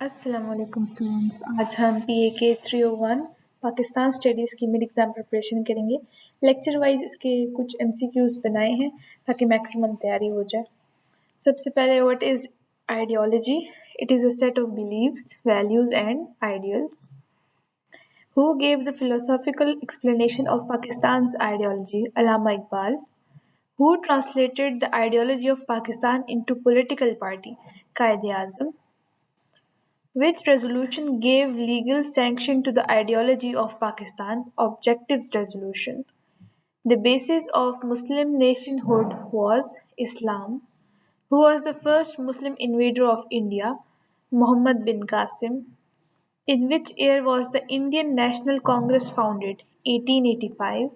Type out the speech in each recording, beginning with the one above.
अस्सलाम वालेकुम स्टूडेंट्स। आज हम PA के 301 पाकिस्तान स्टडीज़ की मिड एग्ज़ाम प्रिपरेशन करेंगे। लेक्चर वाइज इसके कुछ MCQs बनाए हैं ताकि मैक्सिमम तैयारी हो जाए। सबसे पहले what is ideology? It is a set of beliefs, values and ideals. Who gave the philosophical explanation of Pakistan's ideology? Allama Iqbal. Who translated the ideology of Pakistan into political party? Quaid-e-Azam. Which resolution gave legal sanction to the ideology of Pakistan? Objectives Resolution. The basis of Muslim nationhood was Islam. Who was the first Muslim invader of India? Muhammad bin Qasim. In which year was the Indian National Congress founded? 1885.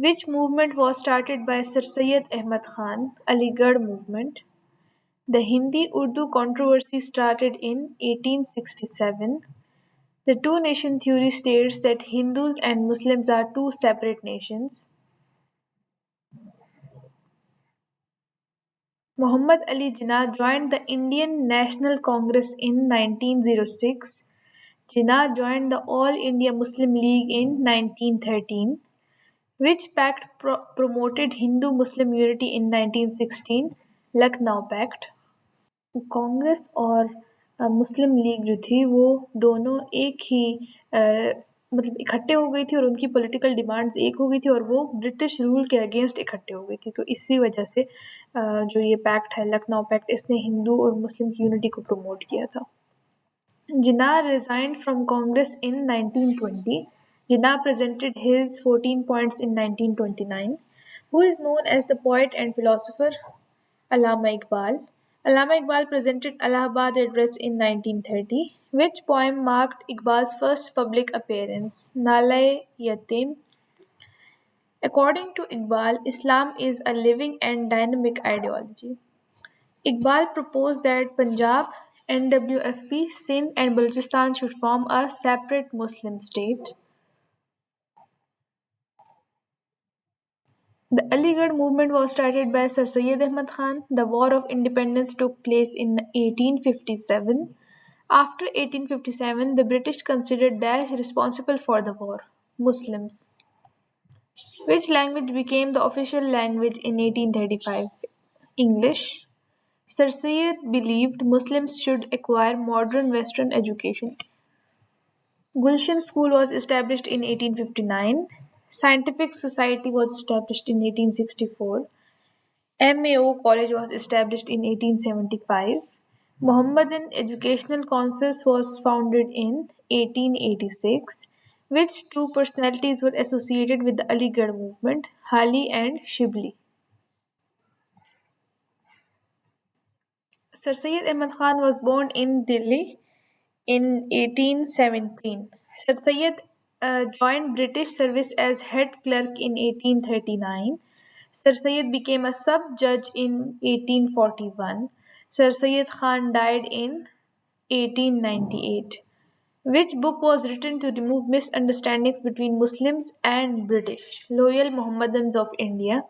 Which movement was started by Sir Syed Ahmad Khan? Aligarh movement. The Hindi-Urdu controversy started in 1867. The two-nation theory states that Hindus and Muslims are two separate nations. Muhammad Ali Jinnah joined the Indian National Congress in 1906. Jinnah joined the All India Muslim League in 1913. Which pact promoted Hindu-Muslim unity in 1916? Lucknow Pact. Congress और मुस्लिम league जो थी वो दोनों एक ही मतलब इकट्ठे हो गई थी और उनकी पॉलिटिकल डिमांड्स एक हो गई थी और वो ब्रिटिश रूल के अगेंस्ट इकट्ठे हो गई थी। तो इसी वजह से जो ये पैक्ट है लखनऊ पैक्ट, इसने हिंदू और मुस्लिम की यूनिटी को प्रमोट किया था। Jinnah resigned from Congress in 1920. Jinnah presented his 14 points in 1929. Who is known as the poet and philosopher? Allama Iqbal. Allama Iqbal presented Allahabad Address in 1930. Which poem marked Iqbal's first public appearance? Nala-e-Yatim. According to Iqbal, Islam is a living and dynamic ideology. Iqbal proposed that Punjab, NWFP, Sindh and Balochistan should form a separate Muslim state. The Aligarh movement was started by Sir Syed Ahmad Khan. The War of Independence took place in 1857. After 1857, the British considered Daesh responsible for the war. Muslims. Which language became the official language in 1835? English. Sir Syed believed Muslims should acquire modern Western education. Gulshan School was established in 1859. Scientific Society was established in 1864. MAO College was established in 1875. Mohammedan Educational Council was founded in 1886. Which two personalities were associated with the Aligarh movement? Hali and Shibli. Sir Syed Ahmad Khan was born in Delhi in 1817. Sir Syed joined British service as head clerk in 1839. Sir Syed became a sub-judge in 1841. Sir Syed Khan died in 1898. Which book was written to remove misunderstandings between Muslims and British? Loyal Mohammedans of India.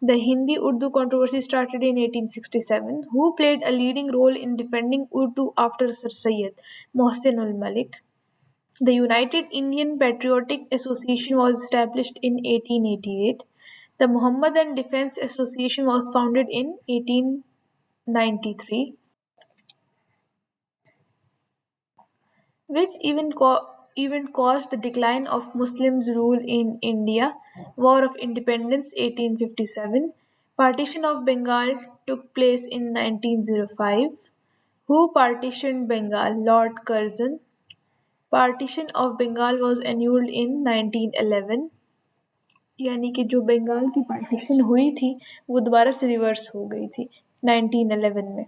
The Hindi-Urdu controversy started in 1867. Who played a leading role in defending Urdu after Sir Syed? Mohsin ul Malik. The United Indian Patriotic Association was established in 1888. The Mohammedan Defense Association was founded in 1893. Which event caused the decline of Muslims' rule in India? War of Independence 1857. Partition of Bengal took place in 1905. Who partitioned Bengal? Lord Curzon. Partition of Bengal was annulled in 1911. यानी कि जो बंगाल की partition हुई थी वो दोबारा से reverse हो गई थी 1911 में.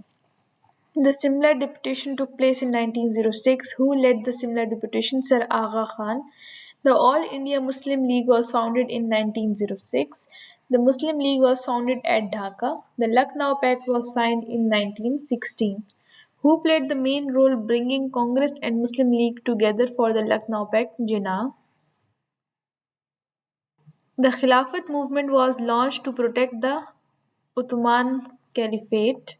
The Simla deputation took place in 1906. Who led the Simla deputation? Sir Agha Khan. The All India Muslim League was founded in 1906. The Muslim League was founded at Dhaka. The Lucknow Pact was signed in 1916. Who played the main role bringing Congress and Muslim League together for the Lucknow Pact? Jinnah. The Khilafat movement was launched to protect the Ottoman Caliphate.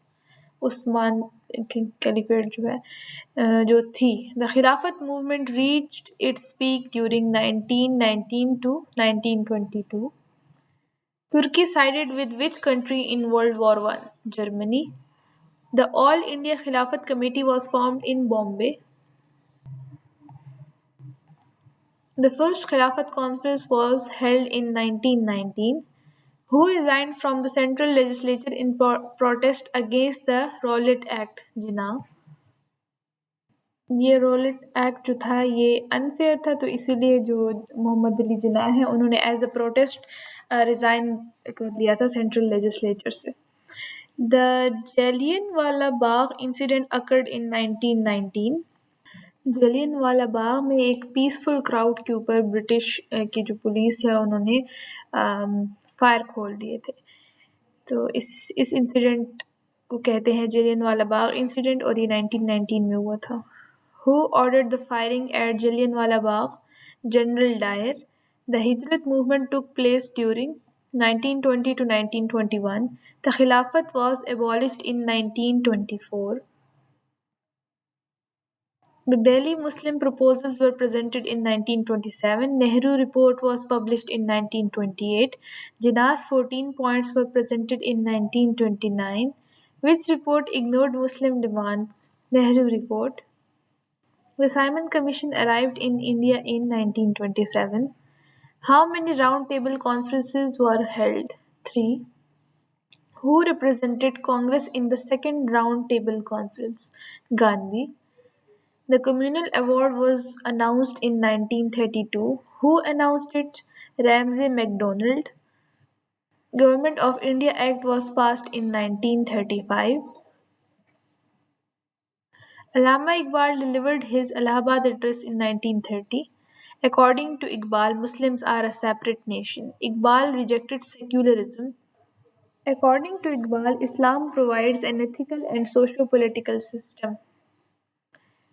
Usman caliphate जो थी। The खिलाफत movement reached its peak during 1919 to 1922. Turkey sided with which country in World War One? Germany. The All India Khilafat Committee was formed in Bombay. The first Khilafat conference was held in 1919. Who resigned from the central legislature in protest against the Rowlatt Act? Jinnah. ये Rowlatt act जो था ये unfair था, तो इसीलिए जो मोहम्मद अली जिन्ना है उन्होंने एज अ प्रोटेस्ट रिजाइन कर लिया था सेंट्रल लेजिस्लेचर से। The Jallianwala Bagh incident occurred in 1919। Jallianwala Bagh में एक पीसफुल क्राउड के ऊपर ब्रिटिश की जो पुलिस है उन्होंने फायर खोल दिए थे। तो इस इंसिडेंट को कहते हैं जलियनवाला बाग इंसिडेंट, और ये 1919 में हुआ था। Who ordered the firing at Jallianwala Bagh? General Dyer. The Hijrat movement took place during 1920 to 1921. The Khilafat was abolished in 1924. The Delhi Muslim proposals were presented in 1927. Nehru report was published in 1928. Jinnah's 14 points were presented in 1929. Which report ignored Muslim demands? Nehru report. The Simon Commission arrived in India in 1927. How many round table conferences were held? 3. Who represented Congress in the second round table conference? Gandhi. The Communal Award was announced in 1932. Who announced it? Ramsay MacDonald. Government of India Act was passed in 1935. Allama Iqbal delivered his Allahabad address in 1930. According to Iqbal, Muslims are a separate nation. Iqbal rejected secularism. According to Iqbal, Islam provides an ethical and socio-political system.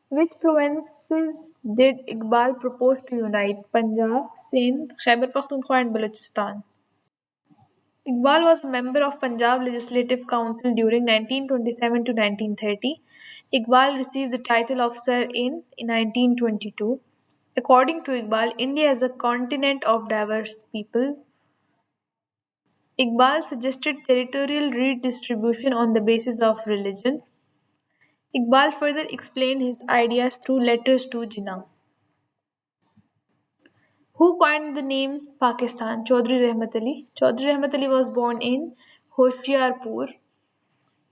Which provinces did Iqbal propose to unite? Punjab, Sindh, Khyber Pakhtunkhwa and Balochistan. Iqbal was a member of Punjab Legislative Council during 1927 to 1930. Iqbal received the title of Sir in 1922. According to Iqbal, India is a continent of diverse people. Iqbal suggested territorial redistribution on the basis of religion. Iqbal further explained his ideas through letters to Jinnah. Who coined the name Pakistan? Chaudhry Rahmat Ali. Chaudhry Rahmat Ali was born in Hoshiarpur.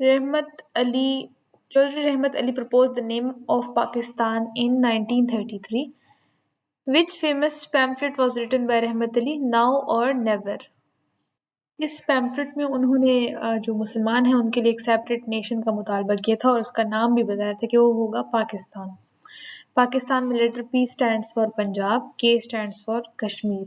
Chaudhry Rahmat Ali proposed the name of Pakistan in 1933. Which famous pamphlet was written by Rahmat Ali? Now or Never? इस pamphlet में उन्होंने जो मुसलमान हैं उनके लिए एक separate nation का मुतालबा किया था और उसका नाम भी बताया था कि वो होगा पाकिस्तान। पाकिस्तान में letter P stands for Punjab, K stands for Kashmir.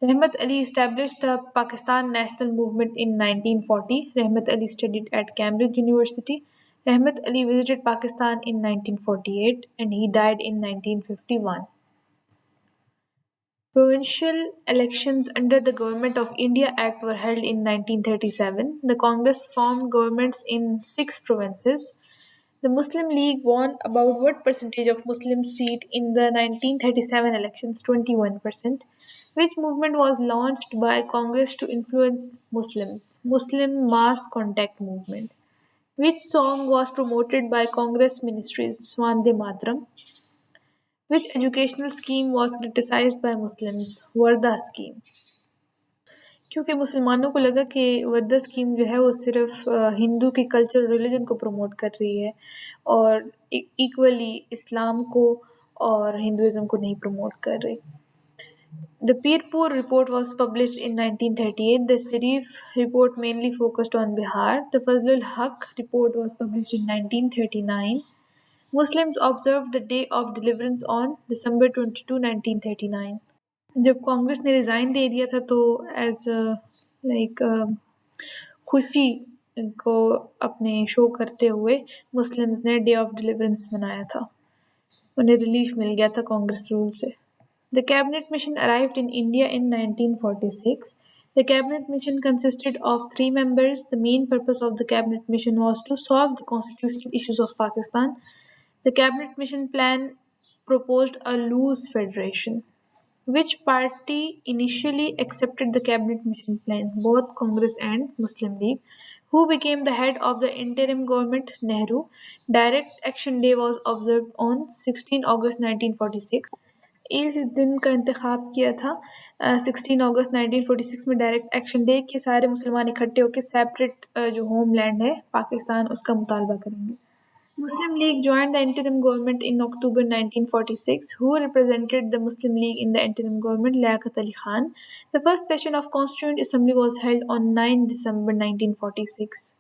Rahmat Ali established the Pakistan National Movement in 1940. Rahmat Ali studied at Cambridge University. Rahmat Ali visited Pakistan in 1948 and he died in 1951. Provincial elections under the Government of India Act were held in 1937. The Congress formed governments in 6 provinces. The Muslim League won about what percentage of Muslim seat in the 1937 elections? 21%. Which movement was launched by Congress to influence Muslims? Muslim Mass Contact Movement. Which song was promoted by Congress ministries? Swande Matram. Which educational scheme was criticized by Muslims? Warda scheme. क्योंकि मुसलमानों को लगा कि वर्दा scheme जो है वो सिर्फ हिंदू के कल्चर रिलीजन को प्रमोट कर रही है और इक्वली इस्लाम को और हिंदुइज्म को नहीं प्रमोट कर रही। The Pirpur report was published in 1938. The Sharif report mainly focused on Bihar. The Fazlul Haq report was published in 1939. Muslims observed the Day of Deliverance on December 22, 1939. जब कांग्रेस ने resign दे दिया था तो as like खुशी को अपने show करते हुए मुस्लिम्स ने डे ऑफ डिलीवरेंस मनाया था। उन्हें रिलीफ मिल गया था कांग्रेस रूल से। The cabinet mission arrived in India in 1946. The cabinet mission consisted of three members. The main purpose of the cabinet mission was to solve the constitutional issues of Pakistan. The cabinet mission plan proposed a loose federation. Which party initially accepted the cabinet mission plan? Both Congress and Muslim League. Who became the head of the interim government? Nehru. Direct Action Day was observed on 16 August 1946. इस दिन का इंतखाब किया था 16 अगस्त 1946 में direct action day के सारे मुसलमान इकट्ठे होकर सेपरेट जो होमलैंड है पाकिस्तान उसका मुतालबा करेंगे. Muslim League joined the interim government in October 1946. Who represented the Muslim League in the interim government? Liaquat Ali Khan. The first session of Constituent Assembly was held on 9 December 1946.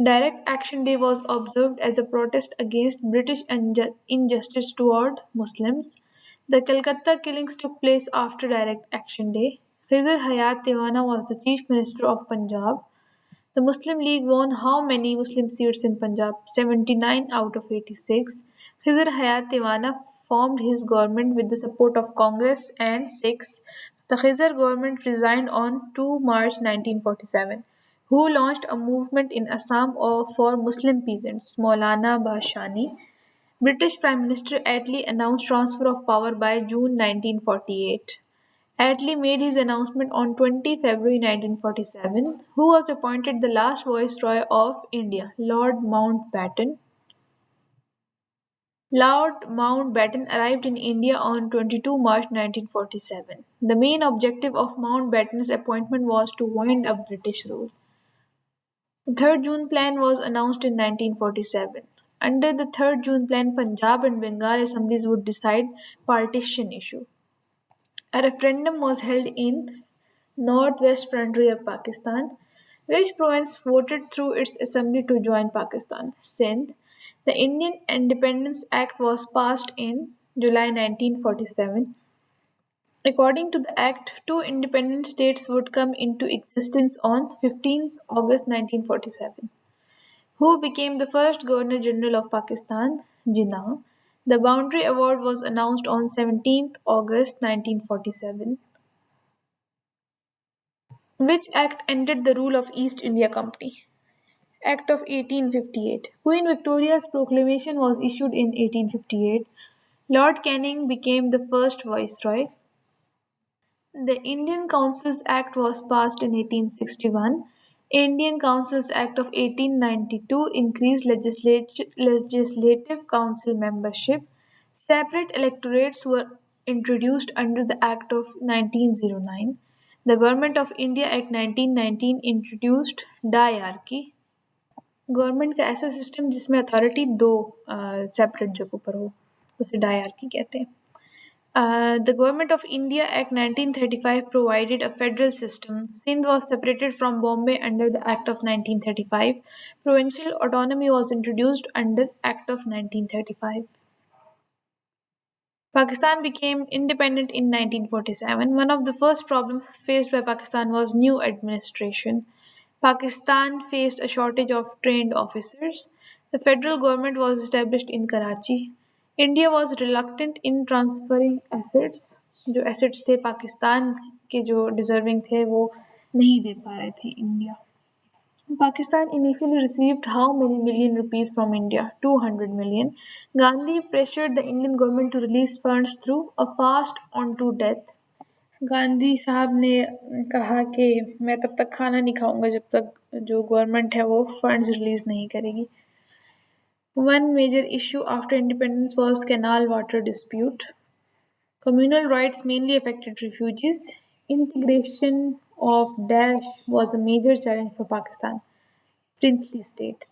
Direct Action Day was observed as a protest against British injustice toward Muslims. The Calcutta killings took place after Direct Action Day. Khizr Hayat Tiwana was the Chief Minister of Punjab. The Muslim League won how many Muslim seats in Punjab? 79 out of 86. Khizr Hayat Tiwana formed his government with the support of Congress and Sikhs. The Khizr government resigned on 2 March 1947. Who launched a movement in Assam for Muslim peasants? Maulana Bhashani. British Prime Minister Attlee announced transfer of power by June 1948. Attlee made his announcement on 20 February 1947. Who was appointed the last Viceroy of India? Lord Mountbatten. Lord Mountbatten arrived in India on 22 March 1947. The main objective of Mountbatten's appointment was to wind up British rule. The Third June Plan was announced in 1947. Under the Third June Plan, Punjab and Bengal assemblies would decide partition issue. A referendum was held in northwest frontier of Pakistan. Which province voted through its assembly to join Pakistan? Sindh. The Indian Independence Act was passed in July 1947. According to the Act, two independent states would come into existence on 15th August 1947. Who became the first Governor General of Pakistan? Jinnah. The Boundary Award was announced on 17th August 1947. Which act ended the rule of East India Company? Act of 1858. Queen Victoria's proclamation was issued in 1858. Lord Canning became the first viceroy. The Indian Councils Act was passed in 1861. Indian Councils Act of 1892 increased legislative council membership. Separate electorates were introduced under the Act of 1909. The Government of India Act 1919 introduced diarchy. Government का ऐसा system जिसमें authority दो separate जगहों पर हो उसे dyarchy कहते हैं. The Government of India Act 1935 provided a federal system. Sindh was separated from Bombay under the Act of 1935. Provincial autonomy was introduced under Act of 1935. Pakistan became independent in 1947. One of the first problems faced by Pakistan was new administration. Pakistan faced a shortage of trained officers. The federal government was established in Karachi. India was reluctant in transferring assets. जो assets थे पाकिस्तान के जो deserving थे वो नहीं दे पा रहे थे India. Pakistan initially received how many million rupees from India? 200 million. Gandhi pressured the Indian government to release funds through a fast onto death. Gandhi साहब ने कहा कि मैं तब तक खाना नहीं खाऊंगा जब तक जो गवर्नमेंट है वो फंड्स रिलीज नहीं करेगी. One major issue after independence was canal water dispute. Communal rights mainly affected refugees. Integration of Daesh was a major challenge for Pakistan. Princely states.